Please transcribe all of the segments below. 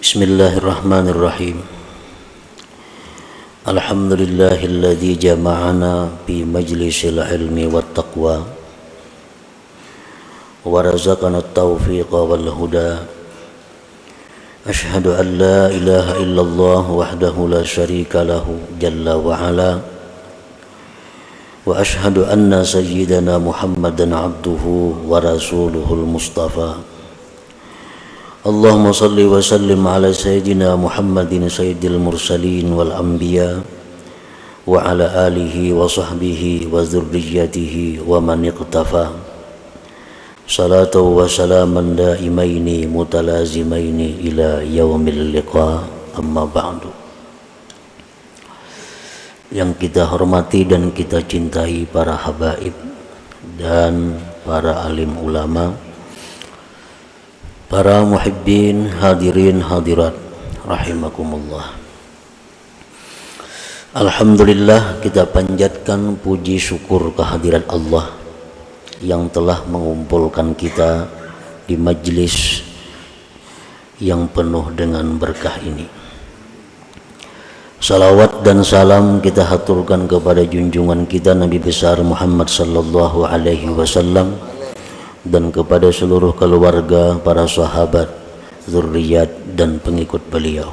Bismillahirrahmanirrahim. Alhamdulillahilladzi jama'ana fi majlisil ilmi wat taqwa wa razaqana at-taufiqa wal huda. Asyhadu an la ilaha illallah wahdahu la syarika lahu jalla wa ala wa asyhadu anna sayyidana Muhammadan abduhu wa rasuluhul mustafa. Allahumma salli wa sallim ala sayyidina Muhammadin sayyidil mursalin wal anbiya wa ala alihi wa sahbihi wa dhurriyyatihi wa man iqtafa salatu wa salaman daimaini mutalazimaini ila yaumil liqa, amma ba'du. Yang kita hormati dan kita cintai para habaib dan para alim ulama, para muhibbin, hadirin hadirat rahimakumullah. Alhamdulillah, kita panjatkan puji syukur kehadirat Allah yang telah mengumpulkan kita di majlis yang penuh dengan berkah ini. Salawat dan salam kita haturkan kepada junjungan kita Nabi besar Muhammad sallallahu alaihi wasallam dan kepada seluruh keluarga, para sahabat, zurriyat dan pengikut beliau.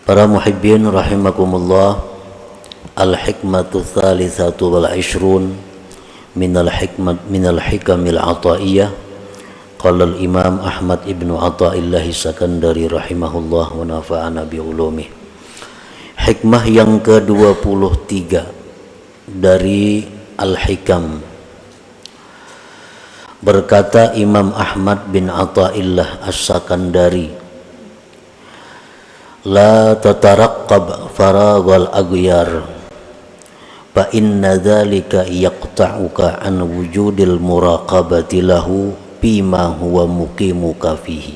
Para muhibbin rahimakumullah, al-hikmatu thalithatu wal ishrun minal hikamil ataiyah. Qala al-imam Ahmad ibnu Athaillah Sakandari rahimahullah wa nafa'ana bi ulumih. Hikmah yang ke-23 dari al-hikam. Berkata Imam Ahmad bin Athaillah As-Sakandari, la tataraqqab faraghal aghyar fa inna dhalika yaqta'uka an wujudil muraqabati lahu bima huwa muqimuka fihi.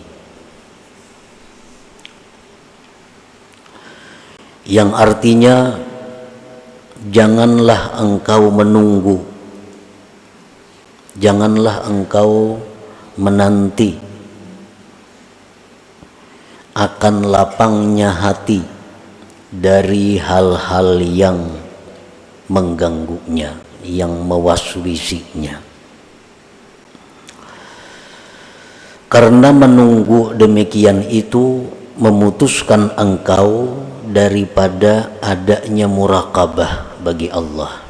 Yang artinya, janganlah engkau menunggu, janganlah engkau menanti akan lapangnya hati dari hal-hal yang mengganggunya, yang mewaswisinya. Karena menunggu demikian itu memutuskan engkau daripada adanya muraqabah bagi Allah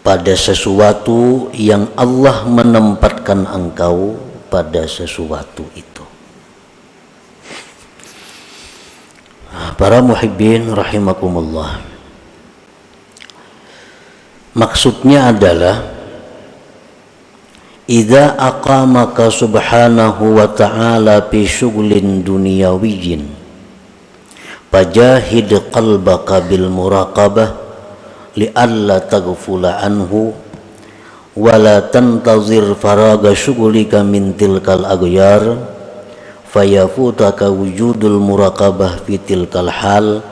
pada sesuatu yang Allah menempatkan engkau pada sesuatu itu. Para muhibbin rahimakumullah, maksudnya adalah idza aqamaka subhanahu wa ta'ala fi syughlin dunyawiyyin fajahid qalbaka bil muraqabah li'alla taghfula anhu wa la tantazir faraga syughlika min tilkal aghyar fayafutaka wujudul muraqabah fi tilkal hal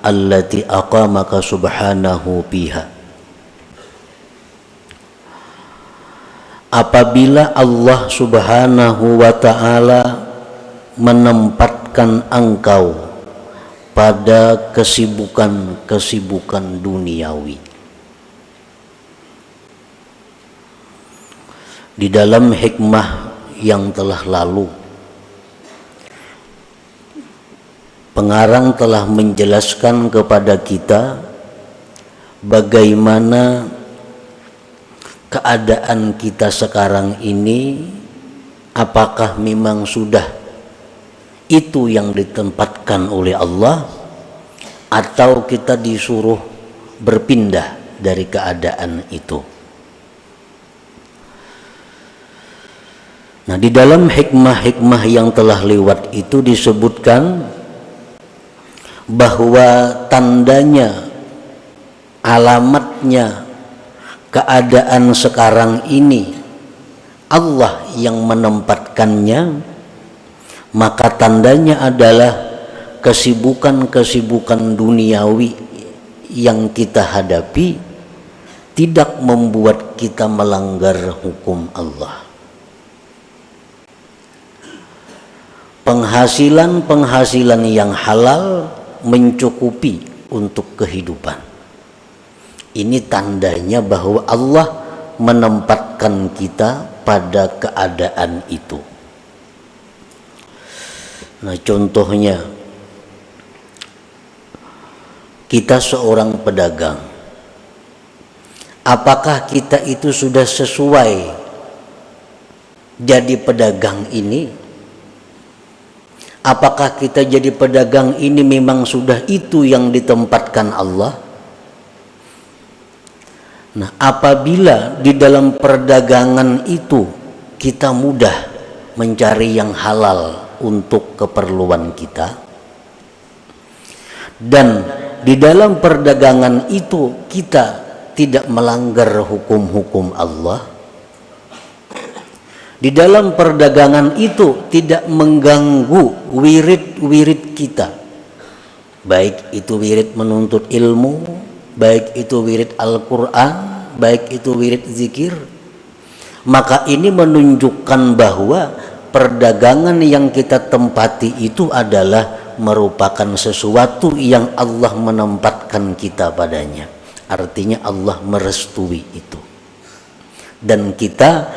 allati aqamaka subhanahu biha. Apabila Allah subhanahu wa ta'ala menempatkan engkau pada kesibukan duniawi, di dalam hikmah yang telah lalu pengarang telah menjelaskan kepada kita bagaimana keadaan kita sekarang ini, apakah memang sudah itu yang ditempatkan oleh Allah atau kita disuruh berpindah dari keadaan itu. Nah, di dalam hikmah-hikmah yang telah lewat itu disebutkan bahwa tandanya, alamatnya keadaan sekarang ini Allah yang menempatkannya, maka tandanya adalah kesibukan-kesibukan duniawi yang kita hadapi tidak membuat kita melanggar hukum Allah. penghasilan yang halal mencukupi untuk kehidupan. Ini tandanya bahwa Allah menempatkan kita pada keadaan itu. Nah, contohnya kita seorang pedagang. Apakah kita itu sudah sesuai jadi pedagang ini? Apakah kita jadi pedagang ini memang sudah itu yang ditempatkan Allah? Nah, apabila di dalam perdagangan itu kita mudah mencari yang halal untuk keperluan kita, dan di dalam perdagangan itu kita tidak melanggar hukum-hukum Allah, di dalam perdagangan itu tidak mengganggu wirid-wirid kita, baik itu wirid menuntut ilmu, baik itu wirid Al-Quran, baik itu wirid zikir, maka ini menunjukkan bahwa perdagangan yang kita tempati itu adalah merupakan sesuatu yang Allah menempatkan kita padanya. Artinya Allah merestui itu. Dan kita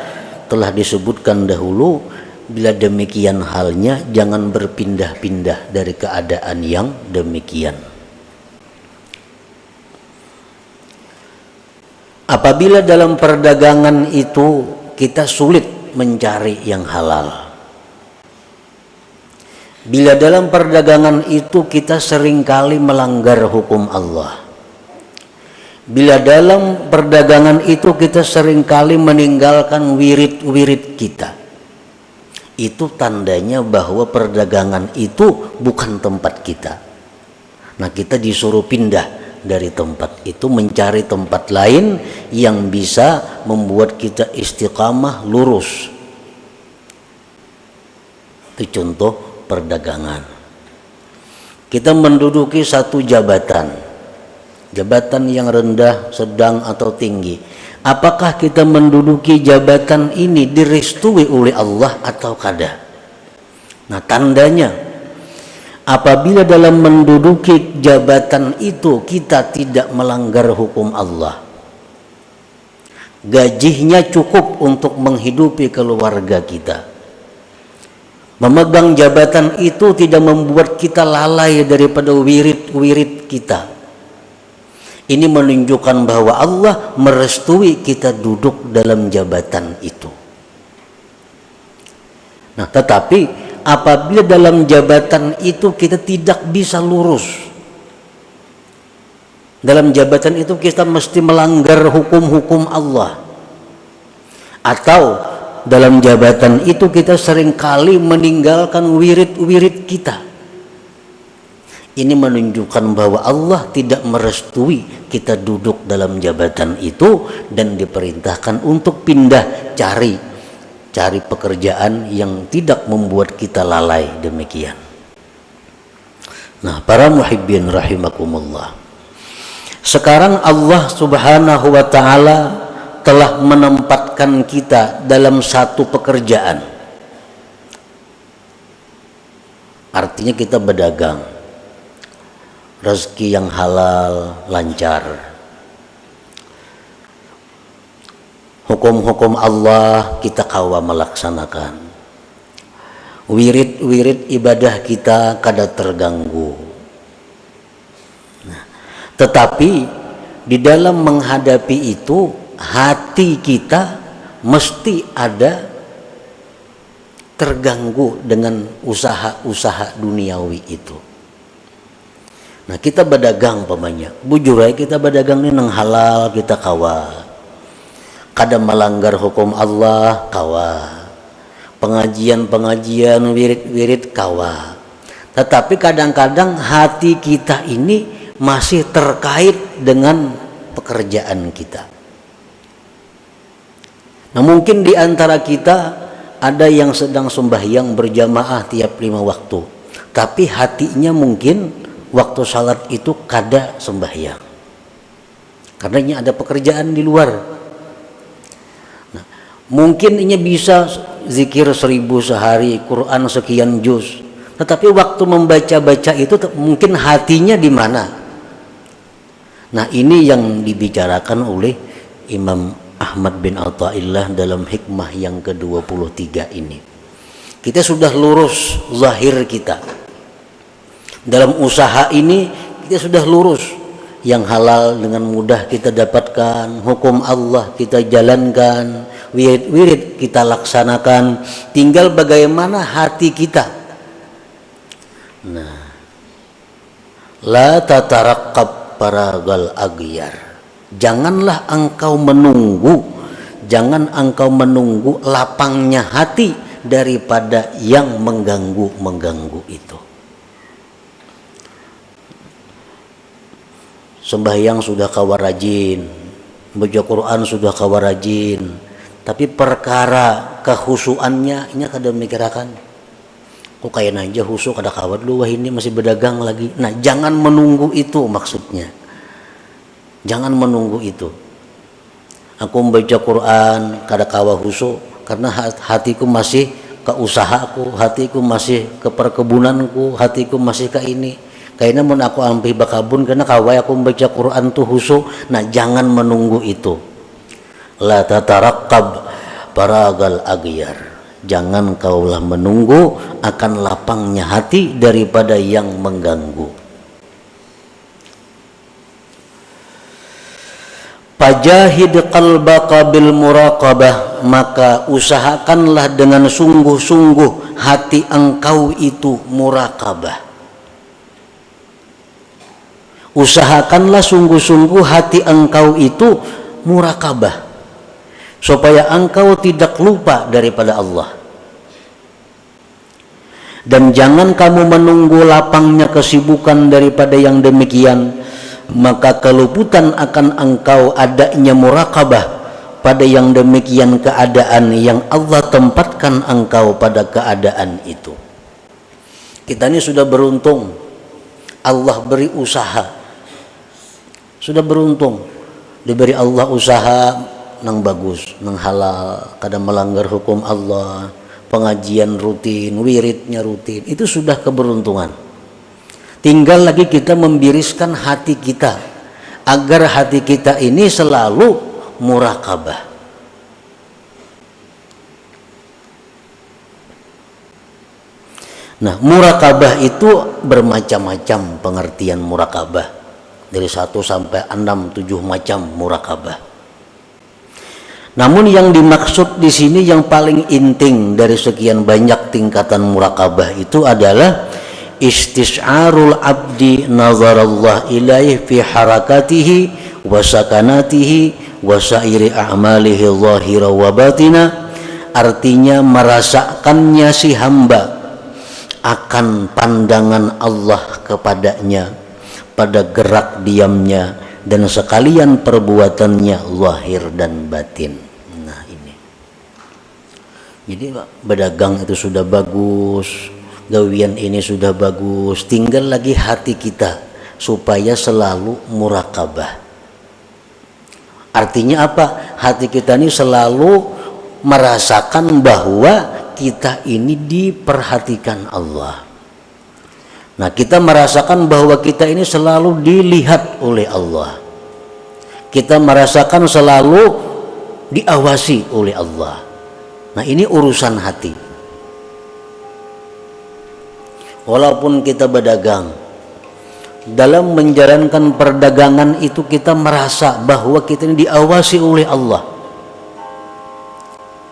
telah disebutkan dahulu, bila demikian halnya jangan berpindah-pindah dari keadaan yang demikian. Apabila dalam perdagangan itu kita sulit mencari yang halal, bila dalam perdagangan itu kita seringkali melanggar hukum Allah, bila dalam perdagangan itu kita seringkali meninggalkan wirid-wirid kita, itu tandanya bahwa perdagangan itu bukan tempat kita. Nah, kita disuruh pindah dari tempat itu, mencari tempat lain yang bisa membuat kita istiqamah, lurus. Itu contoh perdagangan. Kita menduduki satu jabatan yang rendah, sedang atau tinggi. Apakah kita menduduki jabatan ini direstui oleh Allah atau kada? Nah, tandanya apabila dalam menduduki jabatan itu kita tidak melanggar hukum Allah, gajinya cukup untuk menghidupi keluarga kita, memegang jabatan itu tidak membuat kita lalai daripada wirid-wirid kita, ini menunjukkan bahwa Allah merestui kita duduk dalam jabatan itu. Nah, tetapi apabila dalam jabatan itu kita tidak bisa lurus, dalam jabatan itu kita mesti melanggar hukum-hukum Allah, atau dalam jabatan itu kita seringkali meninggalkan wirid-wirid kita, ini menunjukkan bahwa Allah tidak merestui kita duduk dalam jabatan itu dan diperintahkan untuk pindah, cari pekerjaan yang tidak membuat kita lalai demikian. Nah, para muhibbin rahimakumullah, sekarang Allah Subhanahu wa ta'ala telah menempatkan kita dalam satu pekerjaan. Artinya kita berdagang, rezeki yang halal, lancar. Hukum-hukum Allah kita kawa melaksanakan. Wirid-wirid ibadah kita kada terganggu. Nah, tetapi di dalam menghadapi itu, hati kita mesti ada terganggu dengan usaha-usaha duniawi itu. Nah, kita berdagang pamannya, bujur aja kita berdagang ini nang halal kita kawa, kada melanggar hukum Allah kawa, pengajian wirid kawa. Tetapi kadang-kadang hati kita ini masih terkait dengan pekerjaan kita. Nah, mungkin di antara kita ada yang sedang sembahyang berjamaah tiap 5 waktu, tapi hatinya mungkin waktu salat itu kada sembahyang, karena ini ada pekerjaan di luar. Nah, mungkin ini bisa zikir 1000 sehari, Quran sekian juz, tetapi waktu membaca-baca itu mungkin hatinya di mana? Nah, ini yang dibicarakan oleh Imam Ahmad bin Athaillah dalam hikmah yang ke-23 ini. Kita sudah lurus zahir kita. Dalam usaha ini kita sudah lurus. Yang halal dengan mudah kita dapatkan, hukum Allah kita jalankan, wirid kita laksanakan, tinggal bagaimana hati kita. Nah, la tataraqqab paragal aghyar, janganlah engkau menunggu, jangan engkau menunggu lapangnya hati daripada yang mengganggu itu. Sembahyang sudah kawarajin, baca Quran sudah kawarajin, tapi perkara kehusuannya ini kada mikirakan. Kok kayak aja husuk ada kawat lu, wah ini masih berdagang lagi. Nah, jangan menunggu itu maksudnya. Jangan menunggu itu. Aku membaca Quran kada kawa husuk karena hatiku masih ke usahaku, hatiku masih ke perkebunanku, hatiku masih ke ini. Kayaknya mun aku ambil bakabun karena kawai aku membaca Quran tuh husu. Nah, jangan menunggu itu. La tataraqqab paragal aghyar, jangan kaulah menunggu akan lapangnya hati daripada yang mengganggu. Fajahid qalbaka bil muraqabah, maka usahakanlah dengan sungguh-sungguh hati engkau itu muraqabah. Usahakanlah sungguh-sungguh hati engkau itu muraqabah, supaya engkau tidak lupa daripada Allah. Dan jangan kamu menunggu lapangnya kesibukan daripada yang demikian, maka keluputan akan engkau adanya muraqabah pada yang demikian keadaan yang Allah tempatkan engkau pada keadaan itu. Kita ini sudah beruntung, Allah beri usaha. Sudah beruntung diberi Allah usaha nang bagus, nang halal, kada melanggar hukum Allah, pengajian rutin, wiridnya rutin, itu sudah keberuntungan. Tinggal lagi kita membiriskan hati kita agar hati kita ini selalu muraqabah. Nah, muraqabah itu bermacam-macam pengertian muraqabah. Dari 1 sampai 6, 7 macam muraqabah. Namun yang dimaksud di sini yang paling inting dari sekian banyak tingkatan muraqabah itu adalah istis'arul abdi nazarallah ilaih fi harakatihi wa sakanatihi wa sairi a'malihi zahira wa batina. Artinya merasakannya si hamba akan pandangan Allah kepadanya pada gerak diamnya dan sekalian perbuatannya zahir dan batin. Nah, ini jadi berdagang itu sudah bagus, gawian ini sudah bagus, tinggal lagi hati kita supaya selalu muraqabah. Artinya apa? Hati kita ini selalu merasakan bahwa kita ini diperhatikan Allah. Nah, kita merasakan bahwa kita ini selalu dilihat oleh Allah. Kita merasakan selalu diawasi oleh Allah. Nah, ini urusan hati. Walaupun kita berdagang, dalam menjalankan perdagangan itu kita merasa bahwa kita ini diawasi oleh Allah.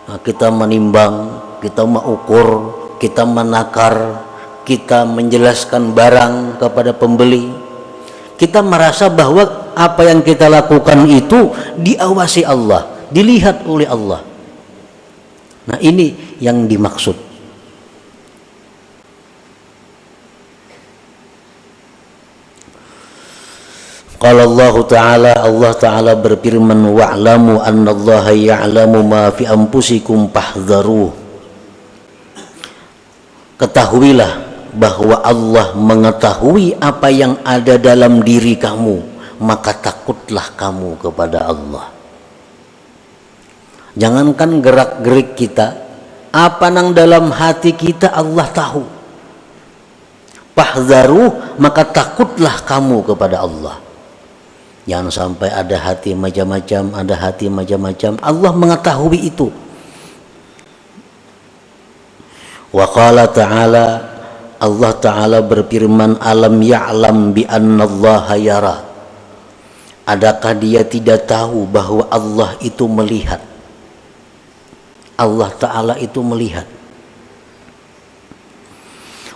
Nah, kita menimbang, kita mengukur, kita menakar, kita menjelaskan barang kepada pembeli, kita merasa bahwa apa yang kita lakukan itu diawasi Allah, dilihat oleh Allah. Nah, ini yang dimaksud. Qala Allah Ta'ala berfirman, wa'lamu annallaha ya'lamu ma fi anfusikum fahdharuh. Ketahuilah bahwa Allah mengetahui apa yang ada dalam diri kamu, maka takutlah kamu kepada Allah. Jangankan gerak-gerik kita, Apa nang dalam hati kita Allah tahu. Fahdharuh, maka takutlah kamu kepada Allah. Jangan sampai ada hati macam-macam, ada hati macam-macam. Allah mengetahui itu. Wa qala ta'ala, Allah Ta'ala berfirman, alam ya'lam bi annallaha yara. Adakah dia tidak tahu bahwa Allah itu melihat? Allah Ta'ala itu melihat.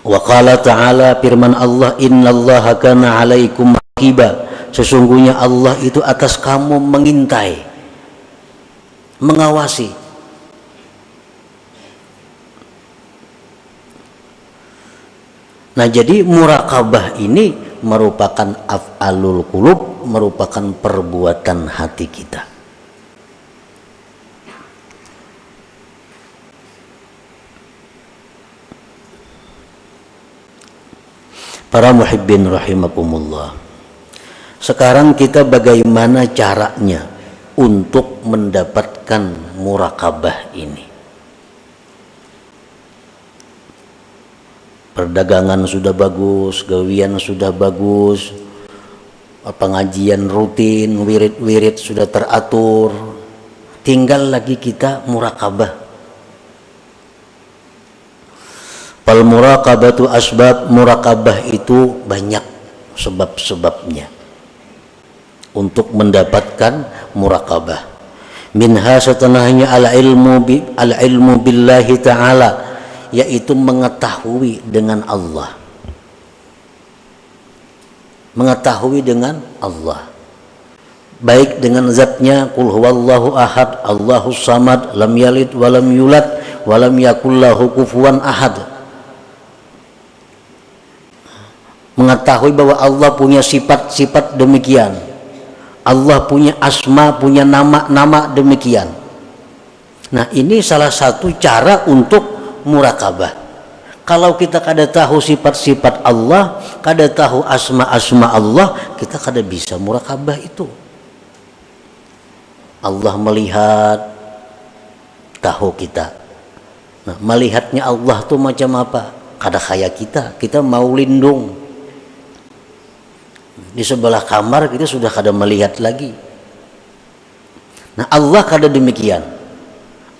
Wa qala ta'ala, firman Allah, innallaha kana 'alaikum raqiba. Sesungguhnya Allah itu atas kamu mengintai, mengawasi. Nah, jadi muraqabah ini merupakan af'alul qulub, merupakan perbuatan hati kita. Para muhibbin rahimakumullah. Sekarang kita bagaimana caranya untuk mendapatkan muraqabah ini? Perdagangan sudah bagus, gawian sudah bagus, pengajian rutin, wirid-wirid sudah teratur. Tinggal lagi kita muraqabah. Fal muraqabatu asbab, muraqabah itu banyak sebab-sebabnya untuk mendapatkan muraqabah. Minha, setengahnya al-ilmu billahi ta'ala, yaitu mengetahui dengan Allah. Mengetahui dengan Allah, baik dengan zatnya, qul huwallahu ahad, Allahus samad, lam yalid walam yulad walam yakul lahu kufuwan ahad. Mengetahui bahwa Allah punya sifat-sifat demikian, Allah punya asma, punya nama-nama demikian. Nah, ini salah satu cara untuk muraqabah. Kalau kita kada tahu sifat-sifat Allah, kada tahu asma-asma Allah, kita kada bisa muraqabah itu. Allah melihat, tahu kita. Nah, melihatnya Allah tuh macam apa? Kada kayak kita mau lindung. Di sebelah kamar kita sudah kada melihat lagi. Nah, Allah kada demikian.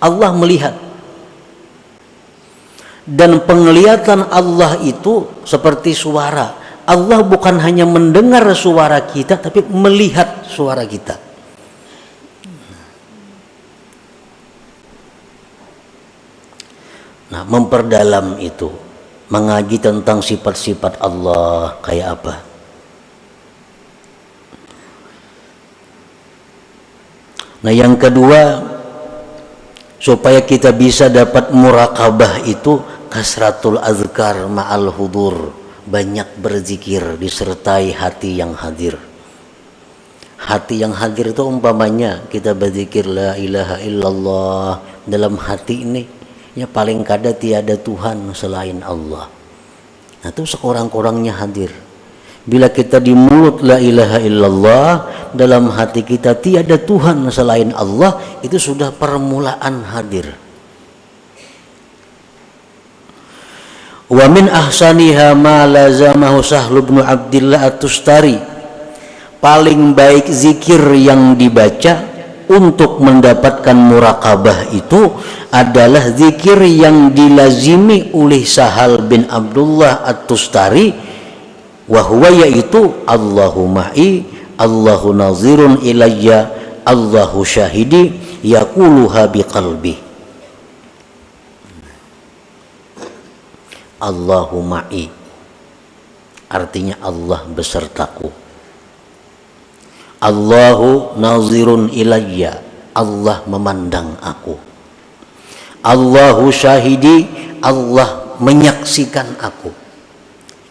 Allah melihat. Dan penglihatan Allah itu seperti suara. Allah bukan hanya mendengar suara kita, tapi melihat suara kita. Nah, memperdalam itu, mengaji tentang sifat-sifat Allah kayak apa. Nah, yang kedua, supaya kita bisa dapat muraqabah itu, kasratul azkar ma'al hudur, banyak berzikir disertai hati yang hadir. Hati yang hadir itu umpamanya kita berzikir la ilaha illallah, dalam hati ini ya paling kada tiada Tuhan selain Allah. Nah, itu sekurang-kurangnya hadir. Bila kita di mulut la ilaha illallah, dalam hati kita tiada Tuhan selain Allah, itu sudah permulaan hadir. Wa min ahsaniha ma lazamahu Sahlu bin Abdillah At-Tustari. Paling baik zikir yang dibaca untuk mendapatkan muraqabah itu adalah zikir yang dilazimi oleh Sahal bin Abdullah At-Tustari, wahwa yaitu Allahu ma'i, Allahu nazirun ilayya, Allahu syahidi, yaquluha biqalbi. Allahu ma'i artinya Allah besertaku. Allahu nazirun ilayya, Allah memandang aku. Allahu syahidi, Allah menyaksikan aku.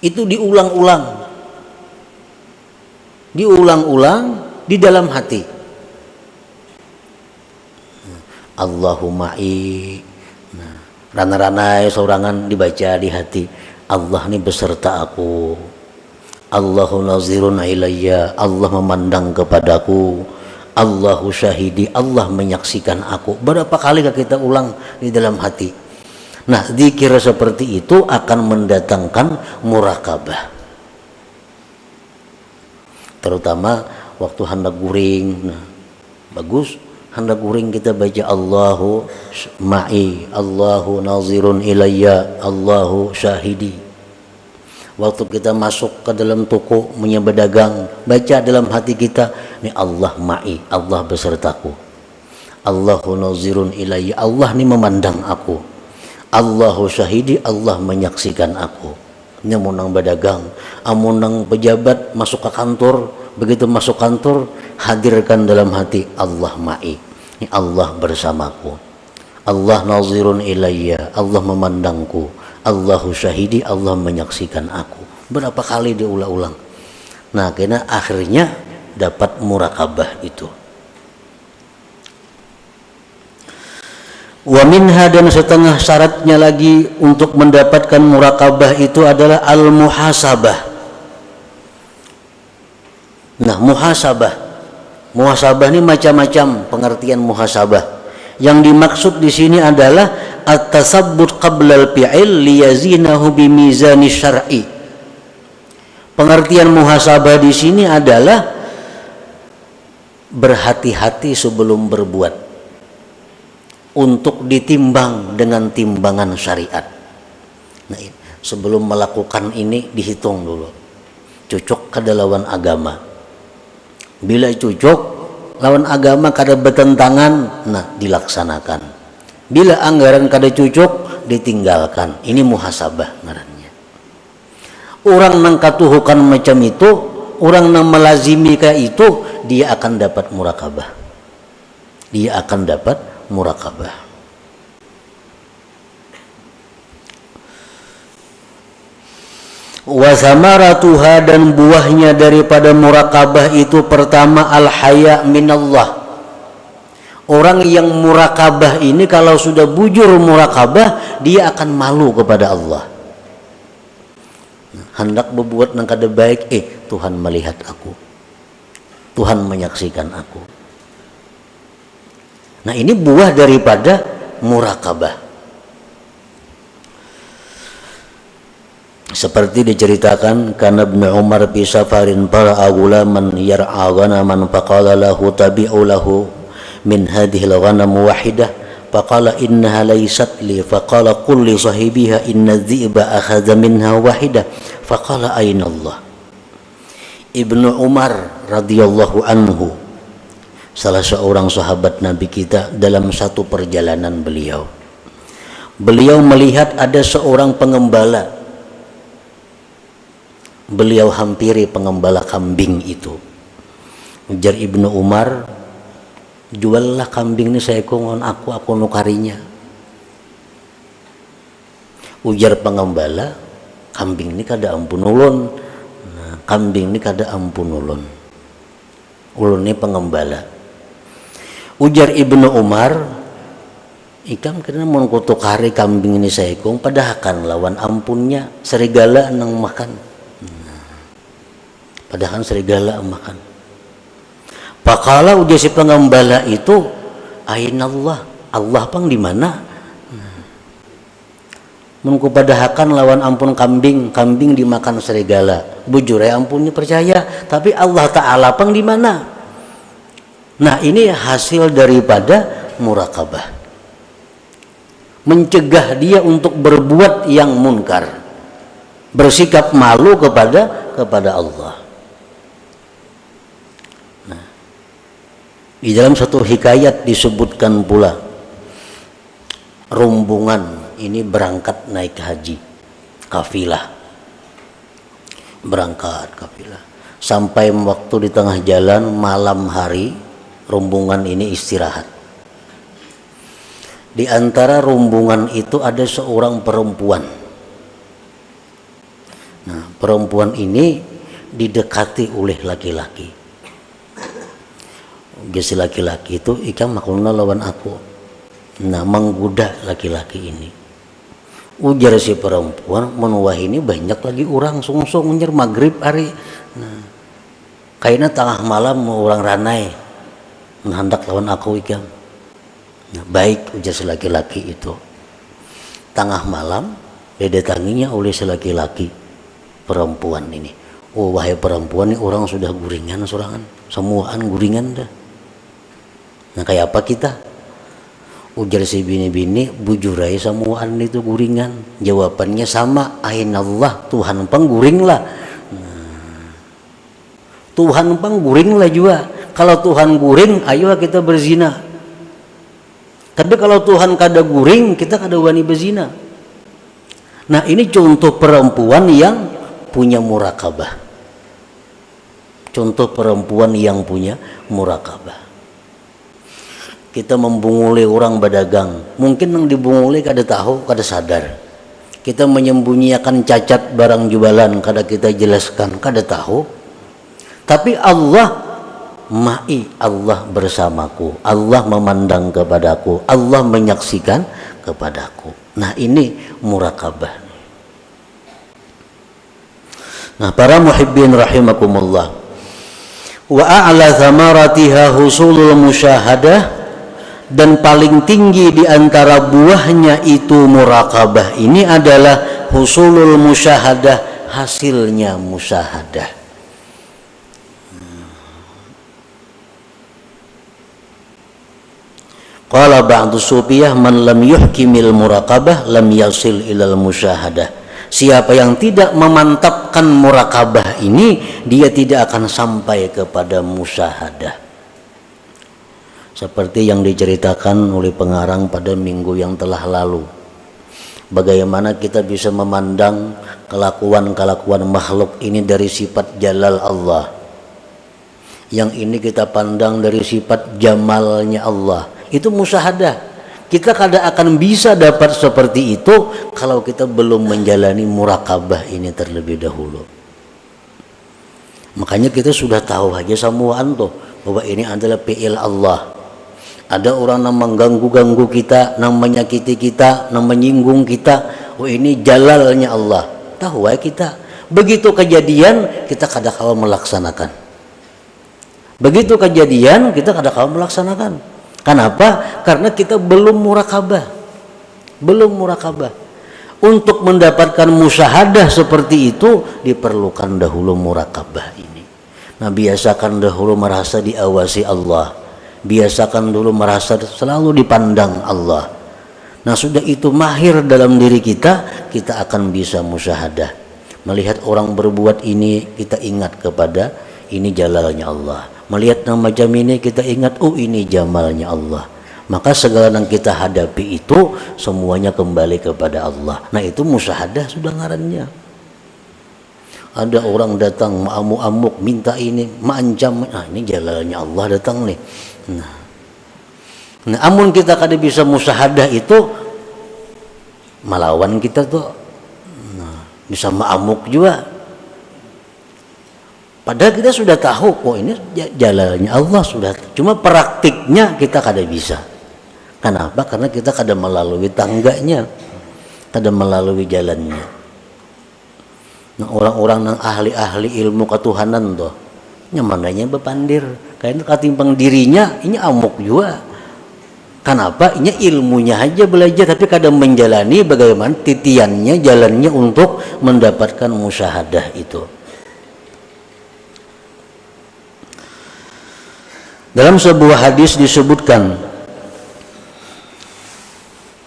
Itu diulang-ulang di dalam hati. Allahuma'i, nah, rana-ranai sorangan dibaca di hati. Allah ini beserta aku. Allahu nazirun ilayya, Allah memandang kepadaku. Allahu syahidi, Allah menyaksikan aku. Berapa kali kita ulang di dalam hati? Nah, zikir seperti itu akan mendatangkan murakabah. Terutama waktu hendak guring. Nah, bagus hendak guring kita baca Allahu ma'i, Allahu nazirun ilayya, Allahu syahidi. Waktu kita masuk ke dalam toko berdagang, baca dalam hati kita, ini Allah ma'i, Allah besertaku. Allahu nazirun ilayya, Allah ini memandang aku. Allahu syahidi, Allah menyaksikan aku. Ini munang berdagang, amunang pejabat masuk ke kantor, begitu masuk kantor hadirkan dalam hati Allah ma'i, ini Allah bersamaku. Allah nazirun ilayya, Allah memandangku. Allahu syahidi, Allah menyaksikan aku. Berapa kali diulang-ulang. Nah, karena akhirnya dapat murakabah itu. Wa minha, dan setengah syaratnya lagi untuk mendapatkan murakabah itu adalah al-muhasabah. Nah, muhasabah ini macam-macam pengertian muhasabah. Yang dimaksud di sini adalah at-tasabbut qabla al-fi'il liyazinahu bimizani syar'i. Pengertian muhasabah di sini adalah berhati-hati sebelum berbuat, untuk ditimbang dengan timbangan syariat. Nah, sebelum melakukan ini dihitung dulu, cocok kada lawan agama. Bila cocok lawan agama kada bertentangan, nah dilaksanakan. Bila anggaran kada cocok, ditinggalkan. Ini muhasabah ngarannya. Orang nang katuhukan macam itu, orang nang melazimi kayak itu, dia akan dapat murakabah. Dia akan dapat murakabah. Wa samaratuha, dan buahnya daripada murakabah itu pertama al-haya minallah. Orang yang murakabah ini kalau sudah bujur murakabah, dia akan malu kepada Allah. Hendak berbuat nang kada baik, Tuhan melihat aku, Tuhan menyaksikan aku. Nah, ini buah daripada murakabah. Seperti diceritakan, kana Ibnu Umar fi safarin fara'a gulaman yar'a ghanaman faqala lahu tabi'u lahu min hadhihi al-ghanam wahidah faqala innaha laysat li faqala qul li sahibiha inna adh-dhi'ba akhadha minha wahidah faqala ayna Allah. Ibnu Umar radhiyallahu anhu, salah seorang sahabat Nabi kita, dalam satu perjalanan beliau melihat ada seorang pengembala. Beliau hampiri pengembala kambing itu. Ujar Ibnu Umar, juallah kambing ini saya kongon aku nukarinya. Ujar pengembala, kambing ini kada ampun ulun. Nah, kambing ini kada ampun ulun. Ulun ini pengembala. Ujar Ibnu Umar, ikam kena mau kutukari kambing ini saya kong padahkan lawan ampunnya serigala nang makan. Padahal serigala makan. Pakala udah si pengembala itu, ainallah, Allah pang di mana? Mengku padahkan lawan ampun kambing dimakan serigala. Bujur ya ampunnya percaya, tapi Allah Ta'ala pang di mana? Nah, ini hasil daripada murakabah. Mencegah dia untuk berbuat yang munkar, bersikap malu kepada Allah. Nah, di dalam satu hikayat disebutkan pula, rombongan ini berangkat naik haji, kafilah, berangkat kafilah, sampai waktu di tengah jalan malam hari, rombongan ini istirahat. Di antara rombongan itu ada seorang perempuan. Nah, perempuan ini didekati oleh laki-laki. Si laki-laki itu, ikam maklumna lawan aku. Nah, menggoda laki-laki ini. Ujar si perempuan, menuah ini banyak lagi orang sungsung menyer maghrib hari. Nah, kayaknya tengah malam orang ranai menghendak lawan aku ikam. Nah, baik, ujar si laki-laki itu. tengah malam didatanginya oleh laki-laki perempuan ini. Oh wahai perempuan, ini orang sudah guringan sorangan, semuaan guringan dah. Nah kayak apa kita? Ujar si bini-bini, bujurai semuaan itu guringan. Jawabannya sama, ainallah, Tuhan pengguring lah. Tuhan pengguring lah juga. Kalau Tuhan guring, ayo kita berzina. Tapi kalau Tuhan kada guring, kita kada wani berzina. Nah ini contoh perempuan yang punya murakabah. Contoh perempuan yang punya murakabah. Kita membunguli orang berdagang, mungkin yang dibunguli kada tahu, kada sadar. Kita menyembunyikan cacat barang jualan, kada kita jelaskan, kada tahu. Tapi Allah ma'i, Allah bersamaku, Allah memandang kepadaku, Allah menyaksikan kepadaku. Nah ini murakabah. Nah para muhibbin rahimakumullah, wa a'la thamaratiha husulul musyahadah, dan paling tinggi di antara buahnya itu murakabah ini adalah husulul musyahadah, hasilnya musyahadah. Qala ba'du sufiyah, man lam yuhkimil murakabah lam yasil ilal musyahadah. Siapa yang tidak memantapkan murakabah ini, dia tidak akan sampai kepada musyahadah. Seperti yang diceritakan oleh pengarang pada minggu yang telah lalu, bagaimana kita bisa memandang kelakuan-kelakuan makhluk ini dari sifat jalal Allah, yang ini kita pandang dari sifat jamalnya Allah. Itu musyahadah. Kita kada akan bisa dapat seperti itu kalau kita belum menjalani murakabah ini terlebih dahulu. Makanya kita sudah tahu aja samuan tuh bahwa ini adalah fi'il Allah. Ada orang yang mengganggu-ganggu kita, yang menyakiti kita, yang menyinggung kita. Oh ini jalalnya Allah. Tahu ya kita. Begitu kejadian kita kada kalah melaksanakan. Begitu kejadian kita kada kalah melaksanakan. Kenapa? Karena kita belum murakabah. Belum murakabah. Untuk mendapatkan musyahadah seperti itu diperlukan dahulu murakabah ini. Nah biasakan dahulu merasa diawasi Allah. Biasakan dulu merasa selalu dipandang Allah. Nah sudah itu mahir dalam diri kita, kita akan bisa musyahadah. Melihat orang berbuat ini, kita ingat kepada ini jalalnya Allah. Melihat yang macam ini, kita ingat, oh ini jamalnya Allah. Maka segala yang kita hadapi itu semuanya kembali kepada Allah. Nah itu musyahadah sudah ngarannya. Ada orang datang amuk-amuk minta ini, mengancam, nah ini jalalnya Allah datang nih. Nah, amun kita kada bisa musyahadah itu melawan kita tuh, nah, bisa ma'amuk juga. Padahal kita sudah tahu kok ini jalannya Allah sudah. Cuma praktiknya kita kada bisa. Kenapa? Karena kita kada melalui tangganya, kada melalui jalannya. Nah, orang-orang yang ahli-ahli ilmu ketuhanan tuh, nyamananya bepandir. Karena katimbang dirinya ini amuk juga. Kenapa? Ini ilmunya aja belajar tapi kadang menjalani bagaimana titiannya, jalannya untuk mendapatkan musyahadah itu. Dalam sebuah hadis disebutkan,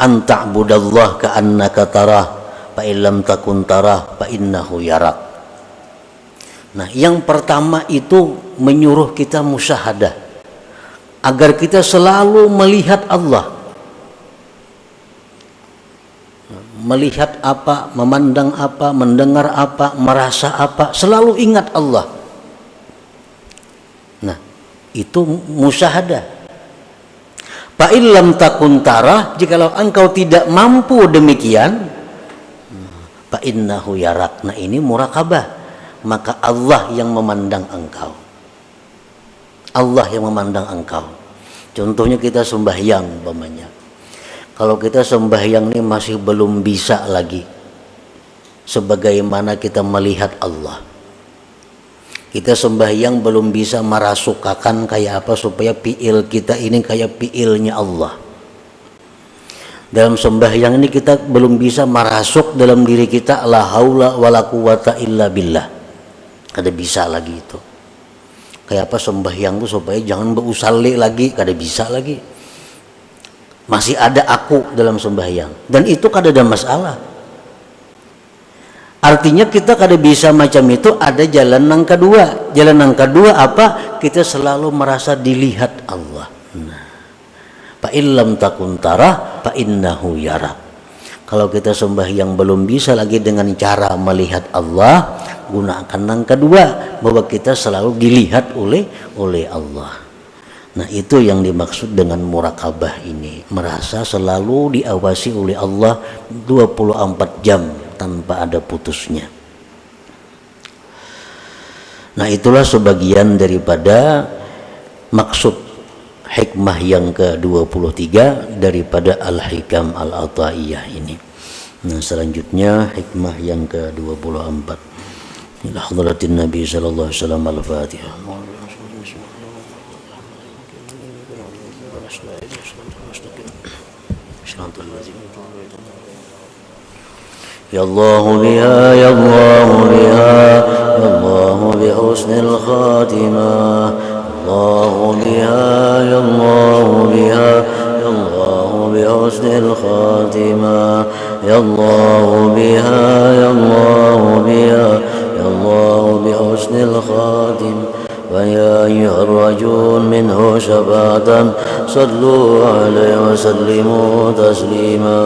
anta'budallah ka'annaka tarah fa illam takun tarah fa innahu yarak. Nah, yang pertama itu menyuruh kita musyahadah agar kita selalu melihat Allah. Melihat apa, memandang apa, mendengar apa, merasa apa, selalu ingat Allah. Nah, itu musyahadah. Fa illam takun tarah, jikalau engkau tidak mampu demikian, fa innahu yarak. Nah, ini murakabah. Maka Allah yang memandang engkau. Allah yang memandang engkau. Contohnya kita sembahyang umpamanya. Kalau kita sembahyang ini masih belum bisa lagi sebagaimana kita melihat Allah. Kita sembahyang belum bisa merasukakan kayak apa supaya fi'il kita ini kayak fi'ilnya Allah. Dalam sembahyang ini kita belum bisa merasuk dalam diri kita la haula wala quwata illa billah. Kada bisa lagi itu. Kayak apa sembahyang tuh supaya jangan berusalli lagi, kada bisa lagi. Masih ada aku dalam sembahyang dan itu kada ada masalah. Artinya kita kada bisa macam itu, ada jalan yang kedua. Jalan yang kedua apa? Kita selalu merasa dilihat Allah. Nah, fa illam takun tarah fa innahu yarak. Kalau kita sembahyang belum bisa lagi dengan cara melihat Allah, gunakan yang kedua, bahwa kita selalu dilihat oleh Allah. Nah, itu yang dimaksud dengan muraqabah ini, merasa selalu diawasi oleh Allah 24 jam tanpa ada putusnya. Nah, itulah sebagian daripada maksud hikmah yang ke-23 daripada Al-Hikam Al-Ataiyah ini. Nah, selanjutnya hikmah yang ke-24 ila hadratin Nabi sallallahu alaihi wasallam. Al-Fatihah. Ya Allah biha, ya Allah biha, ya Allah bi husnil khatimah. Allah biha, ya Allah biha, ya Allah bi husnil khatimah. Ya Allah biha, ya Allah biha, ya Allah bi husnil khatimah. ويا أيها الرجل منه شفاعة صلوا عليه وسلموا تسليما.